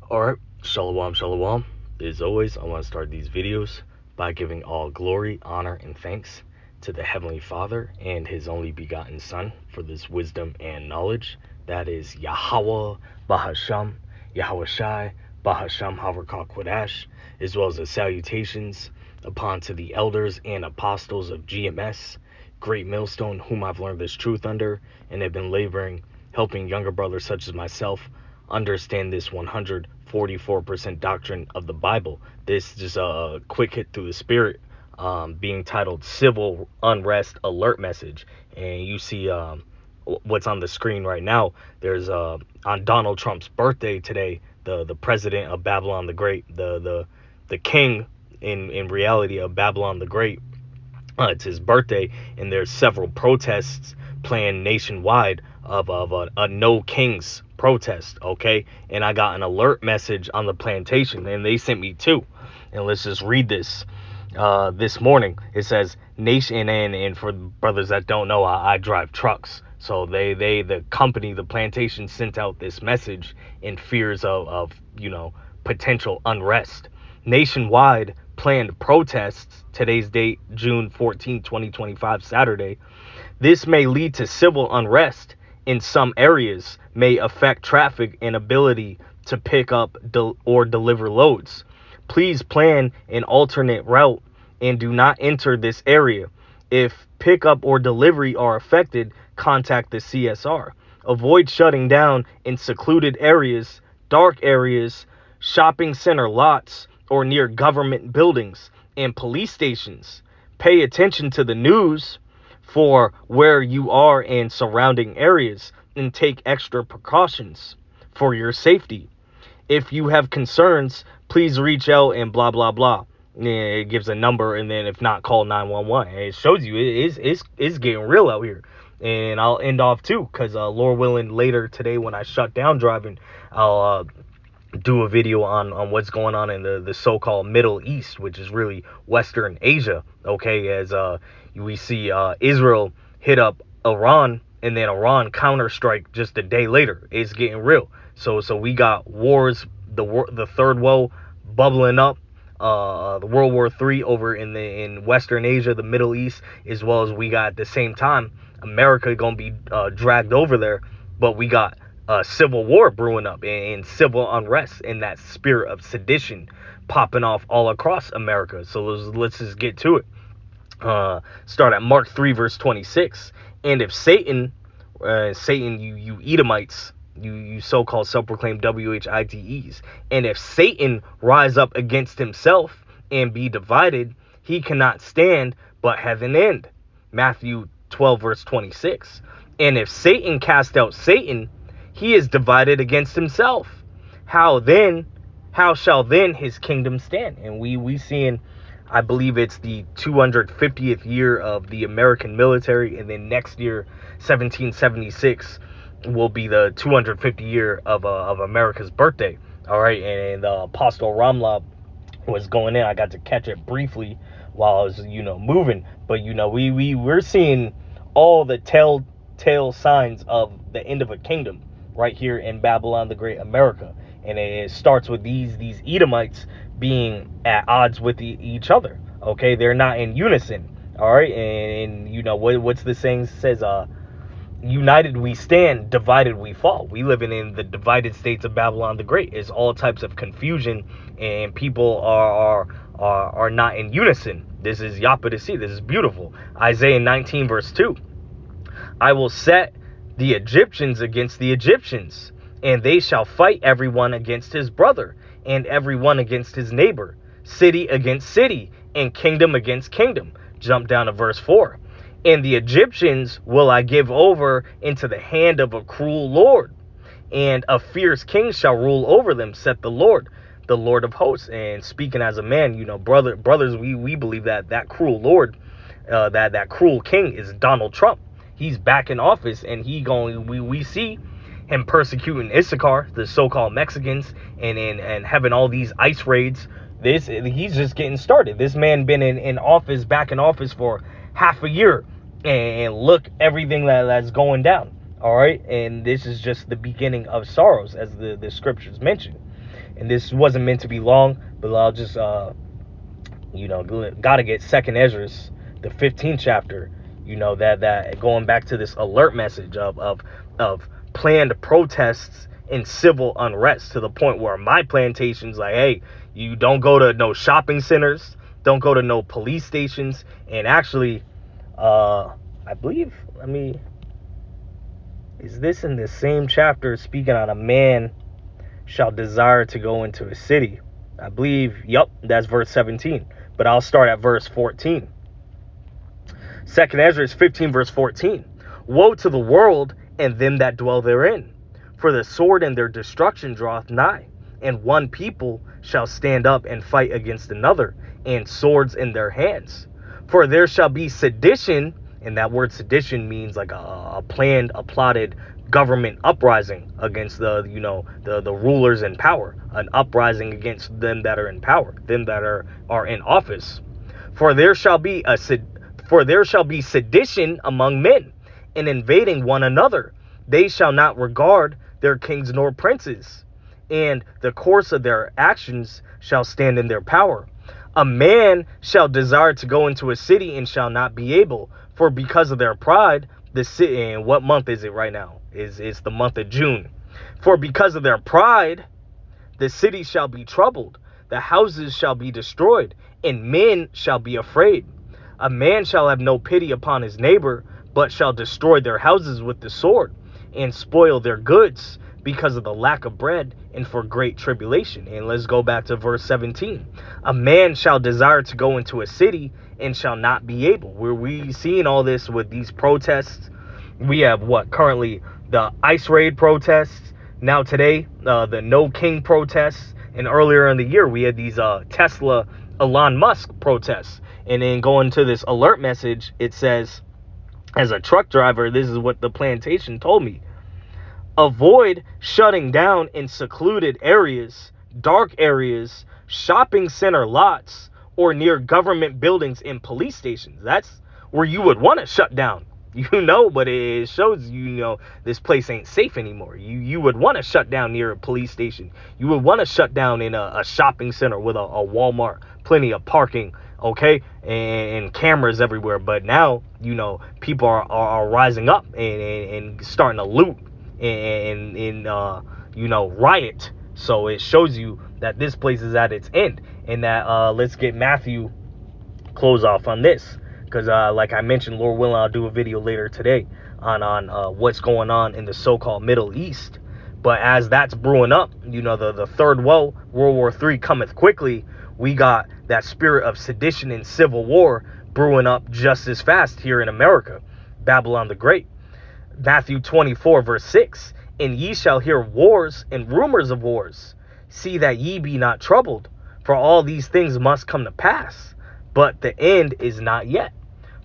Alright, shalom, shalom. As always, I want to start these videos by giving all glory, honor, and thanks to the Heavenly Father and His only begotten Son for this wisdom and knowledge. That is Yahweh Bahasham, Yahweh Shai, Bahasham Harakah Kodash, as well as the salutations upon to the elders and apostles of GMS, Great Millstone, whom I've learned this truth under, and have been laboring, helping younger brothers such as myself understand this 144% doctrine of the Bible. This is just a quick hit through the spirit, being titled Civil Unrest Alert Message. And you see what's on the screen right now. There's on Donald Trump's birthday today, the president of Babylon the Great, the king in reality of Babylon the Great. It's his birthday, and there's several protests planned nationwide of a no kings protest, okay? And I got an alert message on the plantation, and they sent me two. And let's just read this. This morning, it says, nation, and for brothers that don't know, I drive trucks. So the company, the plantation, sent out this message in fears of potential unrest. Nationwide planned protests, today's date, June 14, 2025, Saturday. This may lead to civil unrest in some areas, may affect traffic and ability to pick up or deliver loads. Please plan an alternate route and do not enter this area. If pickup or delivery are affected, contact the CSR. Avoid shutting down in secluded areas, dark areas, shopping center lots, or near government buildings and police stations. Pay attention to the news for where you are in surrounding areas and take extra precautions for your safety. If you have concerns, please reach out and blah, blah, blah. And it gives a number, and then if not, call 911. And it shows you it's getting real out here. And I'll end off too, because Lord willing, later today when I shut down driving, I'll do a video on what's going on in the so-called Middle East, which is really Western Asia, okay? As we see Israel hit up Iran, and then Iran counter-strike just a day later. It's getting real. So we got wars, the third world bubbling up, the World War III over in Western Asia, the Middle East, as well as we got at the same time America gonna be dragged over there, but we got civil war brewing up and civil unrest and that spirit of sedition popping off all across America. So let's just get to it. Start at Mark 3 verse 26. And if Satan, you Edomites, you so-called self-proclaimed WHITEs, and if Satan rise up against himself and be divided, he cannot stand but have an end. Matthew 12 verse 26. And if Satan cast out Satan, he is divided against himself. How shall then his kingdom stand? And we seeing, I believe it's the 250th year of the American military, and then next year, 1776, will be the 250 year of America's birthday. All right, and Apostle Ramla was going in. I got to catch it briefly while I was moving, but we're seeing all the telltale signs of the end of a kingdom right here in Babylon the Great, America. And it starts with these Edomites being at odds with each other. Okay, they're not in unison. All right, and what's the saying? It says, united we stand, divided we fall. We living in the divided states of Babylon the Great. It's all types of confusion, and people are not in unison. This is Yapa to see. This is beautiful. Isaiah 19 verse 2. I will set the Egyptians against the Egyptians, and they shall fight everyone against his brother, and everyone against his neighbor, city against city, and kingdom against kingdom. Jump down to verse 4. And the Egyptians will I give over into the hand of a cruel lord, and a fierce king shall rule over them, saith the Lord of hosts. And speaking as a man, brothers, we believe that cruel lord, that cruel king is Donald Trump. He's back in office, and we see him persecuting Issachar, the so-called Mexicans, and having all these ICE raids. He's just getting started. This man been in office, back in office for half a year, and look everything that's going down. All right, and this is just the beginning of sorrows, as the scriptures mention. And this wasn't meant to be long, but I'll just gotta get Second Ezra's, the 15th chapter. That going back to this alert message of planned protests and civil unrest, to the point where my plantation's like, hey, you don't go to no shopping centers, don't go to no police stations. And actually, I believe, is this in the same chapter, speaking on a man shall desire to go into a city? I believe, yep, that's verse 17. But I'll start at verse 14. Second Ezra is 15, verse 14. Woe to the world and them that dwell therein, for the sword and their destruction draweth nigh, and one people shall stand up and fight against another, and swords in their hands. For there shall be sedition, and that word sedition means like a planned, a plotted government uprising against the rulers in power, an uprising against them that are in power, them that are in office. For there shall be sedition among men, and invading one another. They shall not regard their kings nor princes, and the course of their actions shall stand in their power. A man shall desire to go into a city and shall not be able, for because of their pride, the city, and what month is it right now? It's the month of June. For because of their pride, the city shall be troubled, the houses shall be destroyed, and men shall be afraid. A man shall have no pity upon his neighbor, but shall destroy their houses with the sword, and spoil their goods, because of the lack of bread, and for great tribulation. And let's go back to verse 17. A man shall desire to go into a city, and shall not be able. We seeing all this with these protests. We have currently the ICE raid protests. Now today, the No King protests. And earlier in the year, we had these Tesla Elon Musk protests. And then going to this alert message, it says, as a truck driver, this is what the plantation told me. Avoid shutting down in secluded areas, dark areas, shopping center lots, or near government buildings and police stations. That's where you would want to shut down. But it shows this place ain't safe anymore. You would want to shut down near a police station. You would want to shut down in a shopping center with a Walmart, plenty of parking, okay, and cameras everywhere. But now, people are rising up and starting to loot and riot. So it shows you that this place is at its end. And that let's get Matthew close off on this, because like I mentioned, Lord willing, I'll do a video later today on what's going on in the so-called Middle East. But as that's brewing up, the third woe, World War III, cometh quickly. We got that spirit of sedition and civil war brewing up just as fast here in America. Babylon the Great. Matthew 24, verse 6. And ye shall hear wars and rumors of wars. See that ye be not troubled, for all these things must come to pass, but the end is not yet.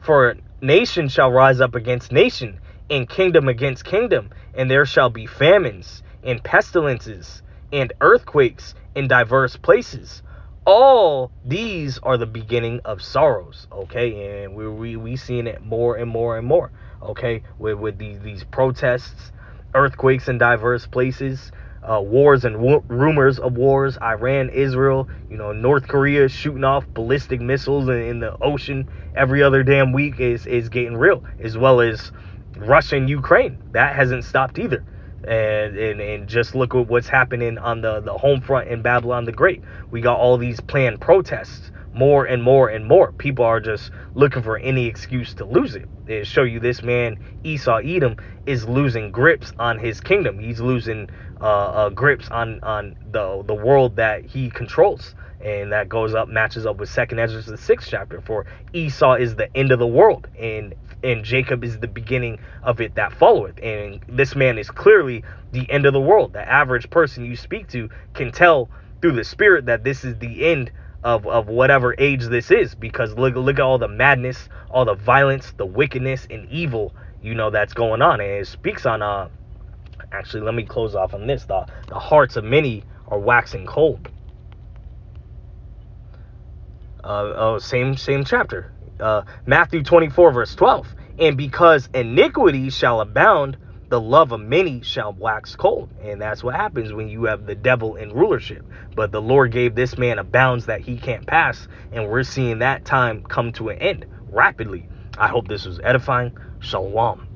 For nation shall rise up against nation, and kingdom against kingdom, and there shall be famines, and pestilences, and earthquakes in diverse places. All these are the beginning of sorrows, okay? And we seeing it more and more and more, okay? With these protests, earthquakes in diverse places, wars and rumors of wars, Iran, Israel, North Korea shooting off ballistic missiles in the ocean every other damn week is getting real, as well as Russia and Ukraine. That hasn't stopped either. And just look at what's happening on the home front in Babylon the Great. We got all these planned protests, more and more and more. People are just looking for any excuse to lose it. They show you this man, Esau Edom, is losing grips on his kingdom. He's losing grips on the world that he controls. And that matches up with Second Ezra, the 6th chapter. For Esau is the end of the world, and Jacob is the beginning of it that followeth. And this man is clearly the end of the world. The average person you speak to can tell through the spirit that this is the end of whatever age this is, because look at all the madness, all the violence, the wickedness and evil that's going on. And it speaks on actually, let me close off on this. The hearts of many are waxing cold. Same chapter. Matthew 24, verse 12. And because iniquity shall abound, the love of many shall wax cold. And that's what happens when you have the devil in rulership. But the Lord gave this man a bounds that he can't pass, and we're seeing that time come to an end rapidly. I hope this was edifying. Shalom.